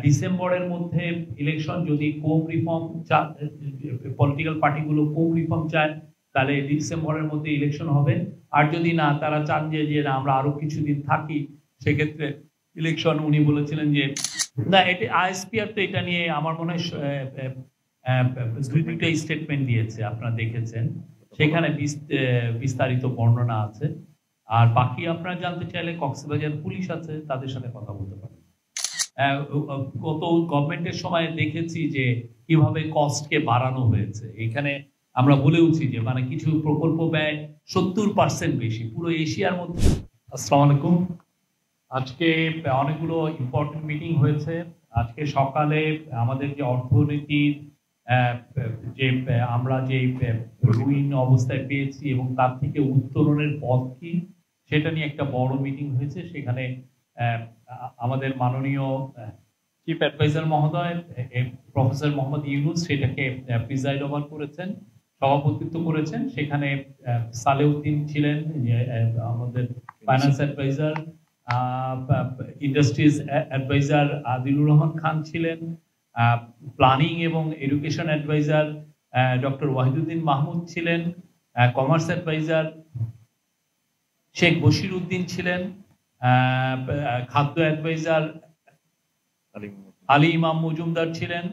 ডিসেম্বরের মধ্যে ইলেকশন, যদি কোম রিফর্ম পলিটিক্যাল পার্টিগুলো কোম রিফর্ম চায় তাহলে ডিসেম্বরের মধ্যে ইলেকশন হবে। আর যদি না তারা চান যে আমরা আরো কিছুদিন থাকি, সেক্ষেত্রে ইলেকশন উনি বলেছিলেন যে না, এটা আইএসপিআর তো এটা নিয়ে আমার মনে হয় দুইটা স্টেটমেন্ট দিয়েছে, আপনারা দেখেছেন, সেখানে বিস্তারিত বর্ণনা আছে। আর বাকি আপনারা জানতে চাইলে কক্সবাজার পুলিশ আছে, তাদের সাথে কথা বলতে পারেন। গত গভর্নমেন্টের সময় দেখেছি যে কিভাবে কস্টকে বাড়ানো হয়েছে। এখানে আমরা বলেওছি যে মানে কিছু প্রকল্প ব্যয় 70% বেশি পুরো এশিয়ার মধ্যে। আসসালামু আলাইকুম। আজকে অনেকগুলো ইম্পর্টেন্ট মিটিং হয়েছে। আজকে সকালে আমাদের যে অর্থনীতির যে আমরা যে রুইন অবস্থায় পেয়েছি এবং তার থেকে উত্তরণের পথ কি, সেটা নিয়ে একটা বড় মিটিং হয়েছে। সেখানে আমাদের মাননীয় চিফ অ্যাডভাইজার মহোদয় প্রফেসর মোহাম্মদ ইউনুস সেটাকে প্রিজাইড ওভার করেছেন, সভাপতিত্ব করেছেন। সেখানে সালেউদ্দিন ছিলেন আমাদের finance adviser, industries adviser Adilur Rahman Khan ছিলেন, প্ল্যানিং এবং education adviser doctor Wahiduddin Mahmud ছিলেন, কমার্স অ্যাডভাইজার শেখ বশির উদ্দিন ছিলেন, খাদ্য অ্যাডভাইজার আলী ইমাম মজুমদার ছিলেন,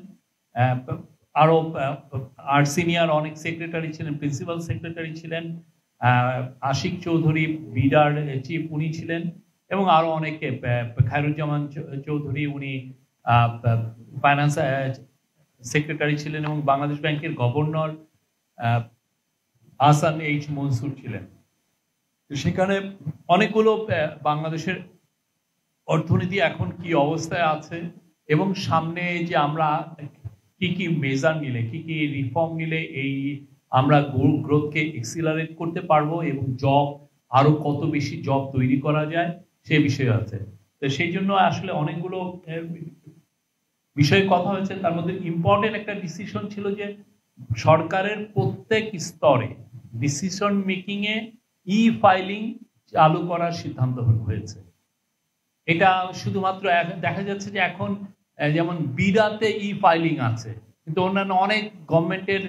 আরো আর সিনিয়র অনেক সেক্রেটারি ছিলেন, প্রিন্সিপাল সেক্রেটারি ছিলেন, আশিক চৌধুরী বিডার চিফ উনি ছিলেন, এবং আরো অনেকে, খায়রুজ্জামান চৌধুরী উনি ফাইন্যান্স সেক্রেটারি ছিলেন, এবং বাংলাদেশ ব্যাংকের গভর্নর আহসান এইচ মনসুর ছিলেন। সেখানে অনেকগুলো বাংলাদেশের অর্থনীতি এখন কি অবস্থায় আছে এবং সামনে যে আমরা কি কি মেজার নিলে, কি কি রিফর্ম নিলে এই আমরা গ্রোথকে এক্সিলারেট করতে পারবো এবং জব আরো কত বেশি জব তৈরি করা যায় সে বিষয়ে আছে। তো সেই জন্য আসলে অনেকগুলো বিষয়ে কথা হয়েছে। তার মধ্যে ইম্পর্টেন্ট একটা ডিসিশন ছিল যে সরকারের প্রত্যেক স্তরে ডিসিশন মেকিং এ ই ফাইলিং চালু করার সিদ্ধান্ত হয়েছে। এটা শুধুমাত্র দেখা যাচ্ছে যে এখন যেমন বিডাতে ই ফাইলিং আছে, কিন্তু অন্যান্য অনেক গভর্নমেন্টের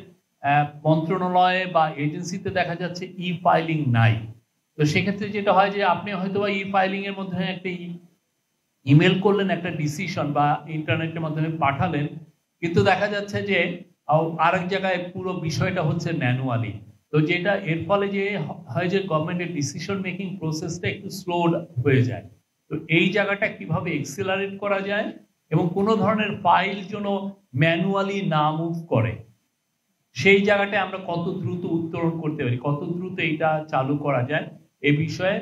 মন্ত্রণালয়ে বা এজেন্সিতে দেখা যাচ্ছে ই ফাইলিং নাই। তো সেক্ষেত্রে যেটা হয় যে আপনি হয়তো বা ই ফাইলিং এর মধ্যে একটা ইমেল করলেন, একটা ডিসিশন বা ইন্টারনেটের মাধ্যমে পাঠালেন, কিন্তু দেখা যাচ্ছে যে আরেক জায়গায় পুরো বিষয়টা হচ্ছে ম্যানুয়ালি। তো যেটা এর ফলে যে হয় যে গভর্নমেন্টের ডিসিশন মেকিং প্রসেসটা একটু স্লো হয়ে যায়। তো এই জায়গাটা কিভাবে এক্সিলারেট করা যায় এবং কোনো ধরনের ফাইল যেন ম্যানুয়ালি না মুভ করে, সেই জায়গাটা আমরা কত দ্রুত উত্তরণ করতে পারি, কত দ্রুত এটা চালু করা যায়, এই বিষয়ে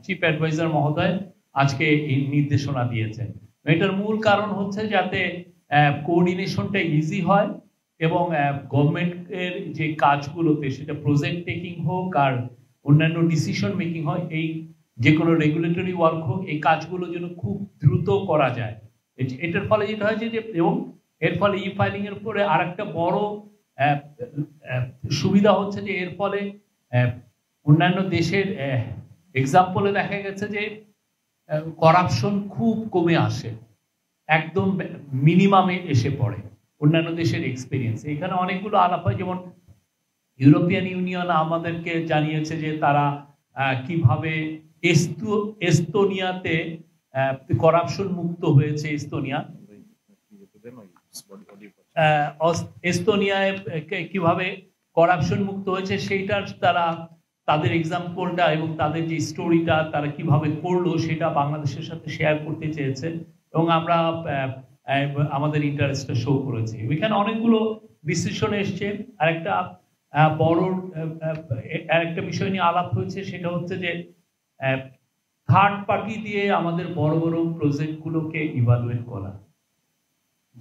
চিফ অ্যাডভাইজার মহোদয় আজকে এই নির্দেশনা দিয়েছেন। এটার মূল কারণ হচ্ছে যাতে কোঅর্ডিনেশনটা ইজি হয় এবং গভর্নমেন্টের যে কাজগুলোতে, সেটা প্রজেক্ট টেকিং হোক আর অন্যান্য ডিসিশন মেকিং হয়, এই যে কোনো রেগুলেটরি ওয়ার্ক হোক, এই কাজগুলো যেন খুব দ্রুত করা যায়। এটার ফলে যেটা হয় যে এবং এর ফলে ই ফাইলিং এর উপরে আর একটা বড় সুবিধা হচ্ছে যে এর ফলে অন্যান্য দেশের এক্সাম্পলে দেখা গেছে যে করাপশন খুব কমে আসে, একদম মিনিমামে এসে পড়ে অন্যান্য দেশের এক্সপিরিয়েন্স। এখানে অনেকগুলো আলাপ হয়, যেমন ইউরোপিয়ান ইউনিয়ন আমাদেরকে জানিয়েছে যে তারা কিভাবে এস্তোনিয়াতে করাপশন মুক্ত হয়েছে। এস্তোনিয়ায় কিভাবে করাপশন মুক্ত হয়েছে সেইটার তারা তাদের এক্সাম্পলটা এবং তাদের যে স্টোরিটা তারা কিভাবে করলো সেটা বাংলাদেশের সাথে শেয়ার করতে চেয়েছে, এবং আমরা আমাদের ইন্টারেস্টটা শো করেছি। এখানে অনেকগুলো ডিসিশন এসছে। আরেকটা বড় আরেকটা বিষয় নিয়ে আলাপ হয়েছে, সেটা হচ্ছে যে থার্ড পার্টি দিয়ে আমাদের বড় বড় প্রজেক্টগুলোকে ইভালুয়েট করা।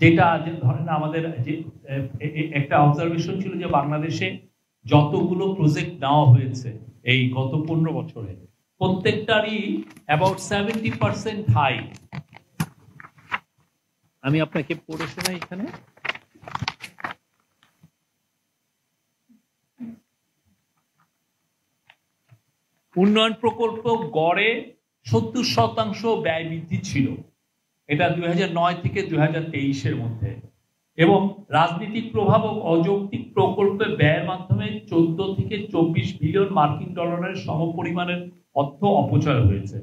যেটা ধরেন আমাদের যে একটা অবজারভেশন ছিল যে বাংলাদেশে যতগুলো প্রজেক্ট নেওয়া হয়েছে এই গত 15 বছরে, প্রত্যেকটারই অ্যাবাউট 70% হাই। আমি আপনাকে পড়ে শোনাই। এখানে উন্নয়ন প্রকল্প গড়ে 70% ব্যয় বৃদ্ধি ছিল, এটা 2009 থেকে 2023-এর মধ্যে। এবং রাজনৈতিক প্রভাব ও অযৌক্তিক প্রকল্পে ব্যয়ের মাধ্যমে 14 থেকে 24 বিলিয়ন মার্কিন ডলারের সমপরিমাণের অর্থ অপচয় হয়েছে।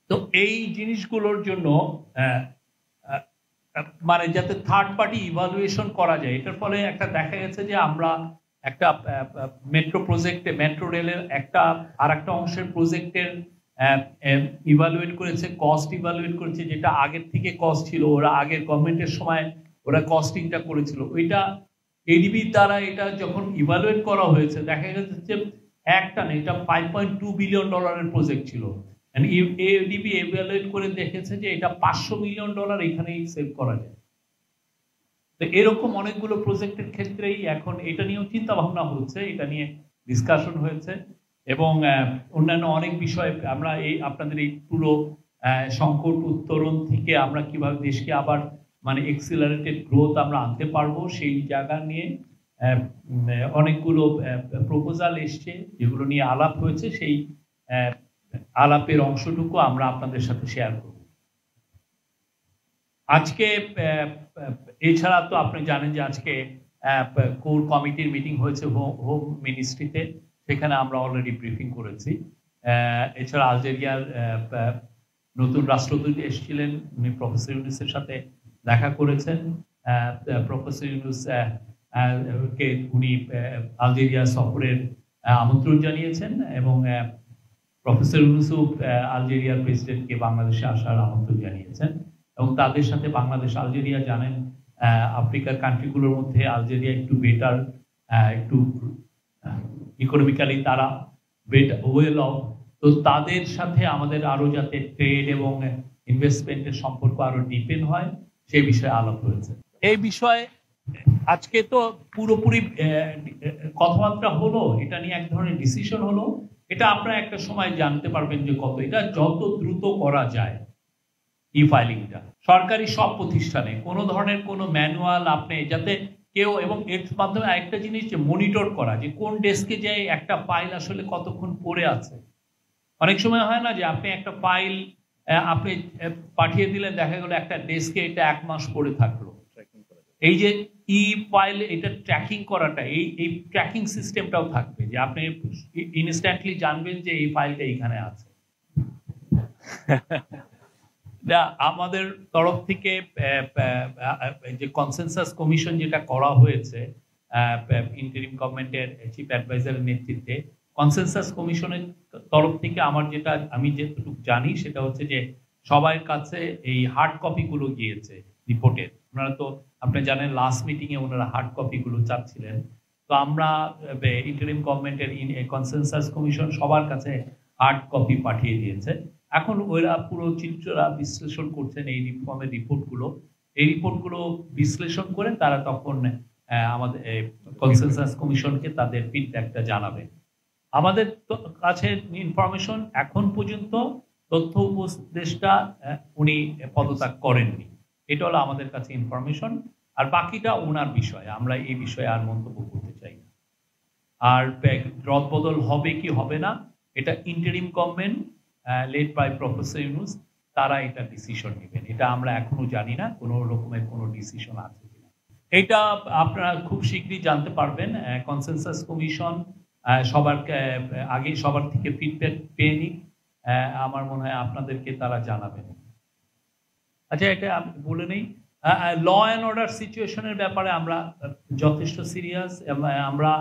তো এই জিনিসগুলোর জন্য মানে যাতে থার্ড পার্টি ইভালুয়েশন করা যায়, এটার ফলে একটা দেখা গেছে যে আমরা একটা মেট্রো প্রজেক্টে, মেট্রো রেলের আর একটা অংশের প্রজেক্টের ইভালুয়েট করেছে, কস্ট ইভালুয়েট করেছে, যেটা আগের থেকে কস্ট ছিল, ওরা আগের গভর্নমেন্টের সময় ওরা কস্টিংটা করেছিল, ওইটা এডিবি দ্বারা এটা যখন ইভালুয়েট করা হয়েছে দেখা গেছে যে একটা না, এটা 5.2 বিলিয়ন ডলারের প্রজেক্ট ছিল। এডিবি ইভালুয়েট করে দেখেছে যে এটা 500 মিলিয়ন ডলার এখানেই সেভ করা যায়। তো এরকম অনেকগুলো প্রজেক্টের ক্ষেত্রেই এখন এটা নিয়েও চিন্তা ভাবনা হচ্ছে, এটা নিয়ে ডিসকাশন হয়েছে, এবং অন্যান্য অনেক বিষয় আমরা আপনাদের এই পুরো সংকট উত্তরণ থেকে আমরা কিভাবে দেশকে আবার মানে এক্সিলারেটেড গ্রোথ আমরা আনতে পারবো সেই জায়গা নিয়ে অনেকগুলো প্রপোজাল এসছে, যেগুলো নিয়ে আলাপ হয়েছে। সেই আলাপের অংশটুকু আমরা আপনাদের সাথে শেয়ার করব আজকে। এছাড়া তো আপনি জানেন যে আজকে কোর কমিটির মিটিং হয়েছে হোম মিনিস্ট্রিতে, সেখানে আমরা অলরেডি ব্রিফিং করেছি। এছাড়া আলজেরিয়ার নতুন রাষ্ট্রদূত এসেছিলেন, উনি প্রফেসর ইউনুসের সাথে দেখা করেছেন। প্রফেসর ইউনুস কে উনি আলজেরিয়া সফরের আমন্ত্রণ জানিয়েছেন, এবং প্রফেসর ইউনুসও আলজেরিয়ার প্রেসিডেন্টকে বাংলাদেশে আসার আমন্ত্রণ জানিয়েছেন। এবং তাদের সাথে বাংলাদেশ, আলজেরিয়া জানেন আফ্রিকার কান্ট্রিগুলোর মধ্যে আলজেরিয়া একটু বেটার, একটু ইকোনমিক্যালি তারা ওয়েল অফ, তো তাদের সাথে আমাদের আরো যাতে ট্রেড এবং ইনভেস্টমেন্টের সম্পর্ক আরো ডিপেন হয় সেই বিষয়ে আলাপ হয়েছে। এই বিষয়ে আজকে তো পুরোপুরি কথাবার্তা হলো, এটা নিয়ে এক ধরনের ডিসিশন হলো। এটা আপনারা একটা সময় জানতে পারবেন যে কত এটা যত দ্রুত করা যায় ই ফাইলিংটা সরকারি সব প্রতিষ্ঠানে, কোনো ধরনের কোনো ম্যানুয়াল আপনি যাতে কেউ, এবং এর মাধ্যমে আরেকটা জিনিস যে মনিটর করা, যে কোন ডেস্কে যে একটা ফাইল আসলে কতক্ষণ পড়ে আছে। অনেক সময় হয় না যে আপনি একটা ফাইল আপনি পাঠিয়ে দিলেন, দেখা গেল একটা ডেস্কে এটা 1 মাস পড়ে থাকলো। এই যে ই ফাইল এটা ট্র্যাকিং করাটা, এই ট্র্যাকিং সিস্টেমটাও থাকবে, যে আপনি ইনস্ট্যান্টলি জানবেন যে এই ফাইলটা এইখানে আছে। আমাদের তরফ থেকে যে কনসেনসাস কমিশন যেটা করা হয়েছে ইন্টারিম গভর্নমেন্টের চিফ অ্যাডভাইজারের নেতৃত্বে, কনসেনসাস কমিশনের তরফ থেকে আমি যেটুকু জানি সেটা হচ্ছে যে সবার কাছে এই হার্ড কপিগুলো গিয়েছে রিপোর্টের। ওনারা তো আপনি জানেন লাস্ট মিটিং এ ওনারা হার্ড কপিগুলো চাচ্ছিলেন, তো আমরা ইন্টারিম গভর্নমেন্টের কনসেনসাস কমিশন সবার কাছে হার্ড কপি পাঠিয়ে দিয়েছে। এখন ওরা পুরো চিত্ররা বিশ্লেষণ করছেন এই রিফর্মের রিপোর্টগুলো। এই রিপোর্টগুলো বিশ্লেষণ করে তারা তখন আমাদের কনসেনসাস কমিশনকে তাদের ফিডব্যাকটা জানাবে। আমাদের কাছে ইনফরমেশন এখন পর্যন্ত তথ্য উপদেষ্টা উনি পদত্যাগ করেননি, এটা হলো আমাদের কাছে ইনফরমেশন। আর বাকিটা ওনার বিষয়, আমরা এই বিষয়ে আর মন্তব্য করতে চাই না। আর রদবদল হবে কি হবে না এটা interim government led by professor Yunus তারা এটা ডিসিশন নেবেন। এটা আমরা এখনো জানি না কোনো রকমের কোনো ডিসিশন আছে কিনা। এটা আপনারা খুব শীঘ্রই জানতে পারবেন। কনসেনসাস কমিশন সবার আগে সবার থেকে ফিডব্যাক পেয়ে নিক, আমার মনে হয় আপনাদেরকে তারা জানাবেন। আচ্ছা, এটা আমি বলে নেই, ল অ্যান্ড অর্ডার সিচুয়েশনের ব্যাপারে আমরা যথেষ্ট সিরিয়াস। আমরা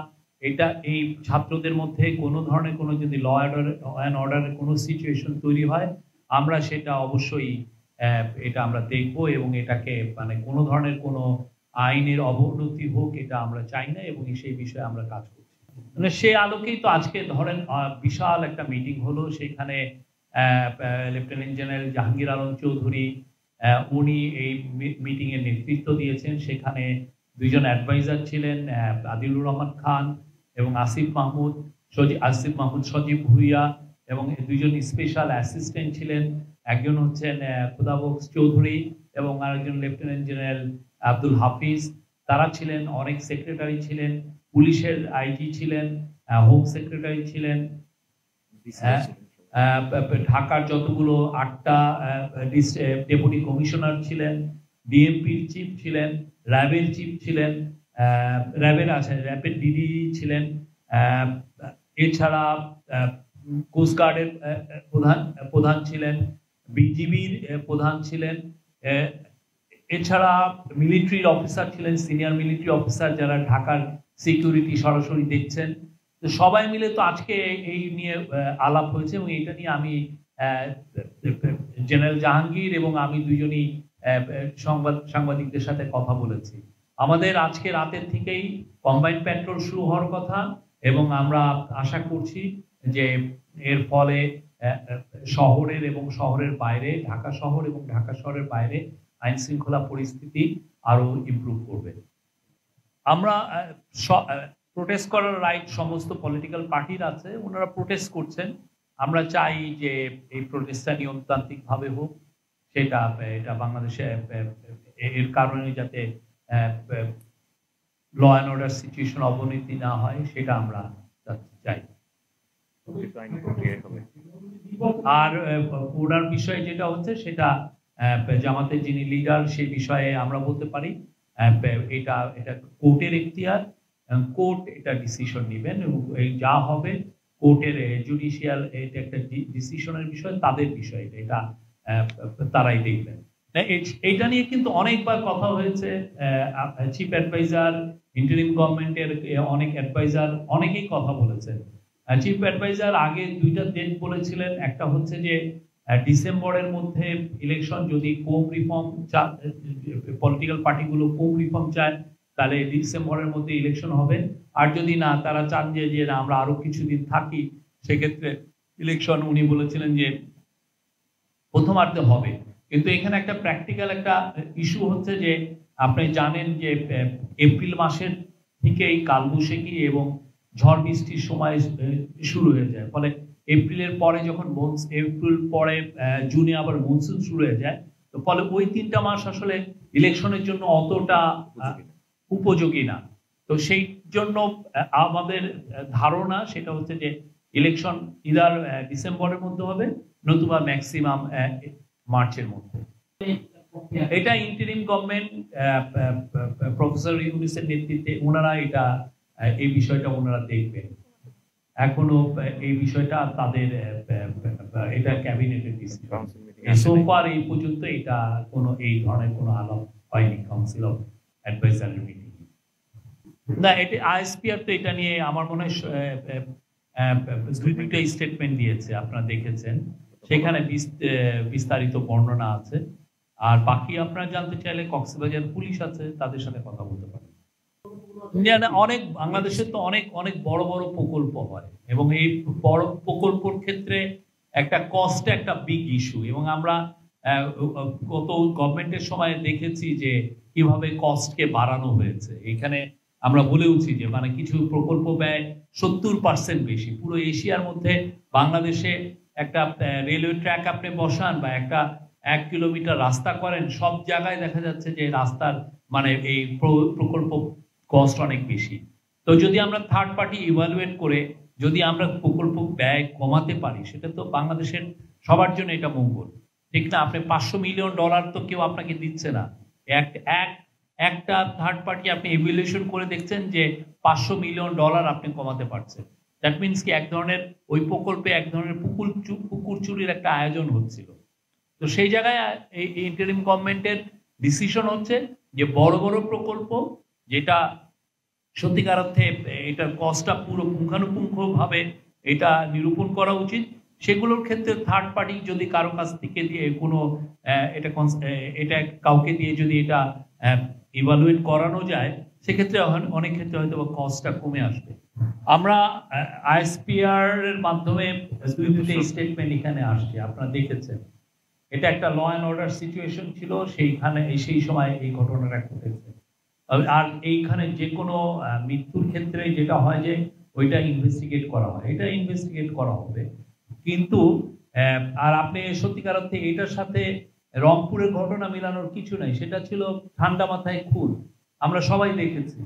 এটা এই ছাত্রদের মধ্যে কোনো ধরনের কোনো যদি ল অ্যান্ড অর্ডারের কোনো সিচুয়েশন তৈরি হয় আমরা সেটা অবশ্যই এটা আমরা দেখব, এবং এটাকে মানে কোনো ধরনের কোনো আইনের অবনতি হোক এটা আমরা চাই না, এবং সেই বিষয়ে আমরা কাজ করছি। মানে সেই আলোকেই তো আজকে ধরেন বিশাল একটা মিটিং হলো, সেখানে লেফটেন্যান্ট জেনারেল জাহাঙ্গীর আলম চৌধুরী উনি এই মিটিং এর নেতৃত্ব দিয়েছেন। সেখানে দুইজন অ্যাডভাইজার ছিলেন, আদিলুর রহমান খান এবং আসিফ মাহমুদ সজীব ভুইয়া, এবং দুইজন স্পেশাল অ্যাসিস্ট্যান্ট ছিলেন, একজন হচ্ছেন খুদাবক্স চৌধুরী এবং আরেকজন লেফটেন্যান্ট জেনারেল আব্দুল হাফিজ। তারা ছিলেন, অনেক সেক্রেটারি ছিলেন, পুলিশের আইজি ছিলেন, হোম সেক্রেটারি ছিলেন, ঢাকার যতগুলো 8টা ডেপুটি কমিশনার ছিলেন, ডিএমপির চিফ ছিলেন, র্যাবের চিফ ছিলেন, র্যাবের ডিডি ছিলেন, এছাড়া কোস্টগার্ডের প্রধান ছিলেন, বিজিবির প্রধান ছিলেন, এছাড়া মিলিটারির অফিসার ছিলেন, সিনিয়র মিলিটারি অফিসার যারা ঢাকার সিকিউরিটি সরাসরি দেখছেন। তো সবাই মিলে তো আজকে এই নিয়ে আলাপ হয়েছে এবং এটা নিয়ে আমি জেনারেল জাহাঙ্গীর এবং আমি দুজনই সাংবাদিকদের সাথে কথা বলেছি। আমাদের আজকে রাতের থেকেই কম্বাইন্ড পেট্রোল শুরু হওয়ার কথা এবং আমরা আশা করছি যে এর ফলে শহরের এবং শহরের বাইরে, ঢাকা শহর এবং ঢাকা শহরের বাইরে আইন শৃঙ্খলা পরিস্থিতি আরো ইমপ্রুভ করবে। আমরা প্রোটেস্ট করার রাইট সমস্ত পলিটিক্যাল পার্টির আছে, ওনারা প্রোটেস্ট করছেন। আমরা চাই যে এই প্রোটেস্টটা নিয়মতান্ত্রিক ভাবে হোক, সেটা এটা বাংলাদেশে এর কারণে যাতে ল অ্যান্ড অর্ডার সিচুয়েশন অবনতি না হয় সেটা আমরা চাই। আর ওনার বিষয়ে যেটা হচ্ছে সেটা জামাতের যিনি লিডার সেই বিষয়ে আমরা বলতে পারি এটা কোর্টের এখতিয়ার, কোর্ট এটা ডিসিশন নেবেন এবং যা হবে কোর্টের জুডিশিয়াল এটা একটা ডিসিশনের বিষয়, তাদের বিষয় এটা তারাই দেখবেন। এইটা নিয়ে কিন্তু অনেকবার কথা হয়েছে, চিফ অ্যাডভাইজার, ইন্টারিম গভর্নমেন্টের অনেক অ্যাডভাইজার অনেকেই কথা বলেছেন। চিফ অ্যাডভাইজার আগে 2টা ডেট বলেছিলেন, একটা হচ্ছে যে ডিসেম্বরের মধ্যে ইলেকশন, যদি কোম রিফর্ম পলিটিক্যাল পার্টিগুলো কোম রিফর্ম চায় তাহলে ডিসেম্বরের মধ্যে ইলেকশন হবে, আর যদি না তারা চান যে আমরা আরো কিছুদিন থাকি সেক্ষেত্রে ইলেকশন উনি বলেছিলেন যে প্রথমার্ধে হবে। কিন্তু এখানে একটা প্র্যাকটিক্যাল একটা ইস্যু হচ্ছে যে আপনি জানেন যে এপ্রিল মাসের থেকেই কালবৈশাখী এবং ঝড় বৃষ্টির সময় শুরু হয়ে যায়, ফলে এপ্রিলের পরে যখন এপ্রিল পরে জুনে আবার মনসুন শুরু হয়ে যায়, তো ফলে ওই 3টা মাস আসলে ইলেকশনের জন্য অতটা উপযোগী না। তো সেই জন্য আমাদের ধারণা সেটা হচ্ছে যে ইলেকশন ইদার ডিসেম্বরের মধ্যে হবে নতুবা ম্যাক্সিমাম মার্চের মধ্যে। এটা ইন্টারিম গভর্নমেন্ট প্রফেসর ইউনূসের নেতৃত্বে ওনারা এই বিষয়টা ওনারা দেখবেন। এখনো এই বিষয়টা তাদের এটা ক্যাবিনেটের ডিসিশন। সোমবার এই পর্যন্ত এটা কোনো এই ধরনের কোনো আলাপ হয়নি কাউন্সিল অফ অ্যাডভাইজারি মিটিং না। এটা আইএসপিআর তো এটা নিয়ে আমার মনে হয় 2-3টা স্টেটমেন্ট দিয়েছে, আপনারা দেখেছেন, সেখানে বিস্তারিত বর্ণনা আছে। আর বাকি আপনারা জানতে চাইলে কক্সবাজার পুলিশ আছে, তাদের সাথে কথা বলতে পারেন। অনেক বাংলাদেশে তো অনেক বড় বড় প্রকল্প হয় এবং এই বড় প্রকল্পের ক্ষেত্রে একটা কস্ট একটা বিগ ইস্যু, এবং আমরা গত গভর্নমেন্টের সময় দেখেছি যে কিভাবে কস্টকে বাড়ানো হয়েছে। এখানে আমরা বলেওছি যে মানে কিছু প্রকল্প ব্যয় 70% বেশি। পুরো এশিয়ার মধ্যে বাংলাদেশে একটা রেলওয়ে ট্র্যাক আপনি বসান বা একটা 1 কিলোমিটার রাস্তা করেন, সব জায়গায় দেখা যাচ্ছে যে রাস্তার মানে এই প্রকল্প কস্ট অনেক বেশি। তো যদি আমরা থার্ড পার্টি ইভালুয়েট করে যদি আমরা প্রকল্প ব্যয় কমাতে পারি, সেটা তো বাংলাদেশের সবার জন্য এটা মঙ্গল, ঠিক না? আপনি $500 মিলিয়ন তো কেউ আপনাকে দিচ্ছে না। একটা থার্ড পার্টি আপনি ইভ্যালুয়েশন করে দেখছেন যে $500 মিলিয়ন আপনি কমাতে পারছেন। দ্যাট মিনস কি এক ধরনের ওই প্রকল্পে এক ধরনের পুকুর চুরির একটা আয়োজন হচ্ছিল। তো সেই জায়গায় এই ইন্টারিম গভর্নমেন্টের ডিসিশন হচ্ছে যে বড় বড় প্রকল্প যেটা সত্যিকার অর্থে এটার কস্টটা পুরো পুঙ্খানুপুঙ্খভাবে এটা নিরূপণ করা উচিত, সেগুলোর ক্ষেত্রে থার্ড পার্টি যদি কারো কাছ থেকে দিয়ে কোনো এটা কাউকে দিয়ে যদি এটা ইভালুয়েট করানো যায়, সেক্ষেত্রে অনেক ক্ষেত্রে হয়তো কস্টটা কমে আসবে। আমরা আইএসপিআর এর মাধ্যমে 2-3 স্টেটমেন্ট এখানে আসছে, আপনারা দেখেছেন। এটা একটা ল অ্যান্ড অর্ডার সিচুয়েশন ছিল, সেই সময় এই ঘটনাটা ঘটেছে। আর এইখানে যে কোনো মৃত্যুর ক্ষেত্রে যেটা হয় যে ওইটা ইনভেস্টিগেট করা হয়, এটা ইনভেস্টিগেট করা হবে। কিন্তু আর আপনি সত্যিকার অর্থে এটার সাথে রংপুরের ঘটনা মিলানোর কিছু নাই, সেটা ছিল ঠান্ডা মাথায় খুন, আমরা সবাই দেখেছি।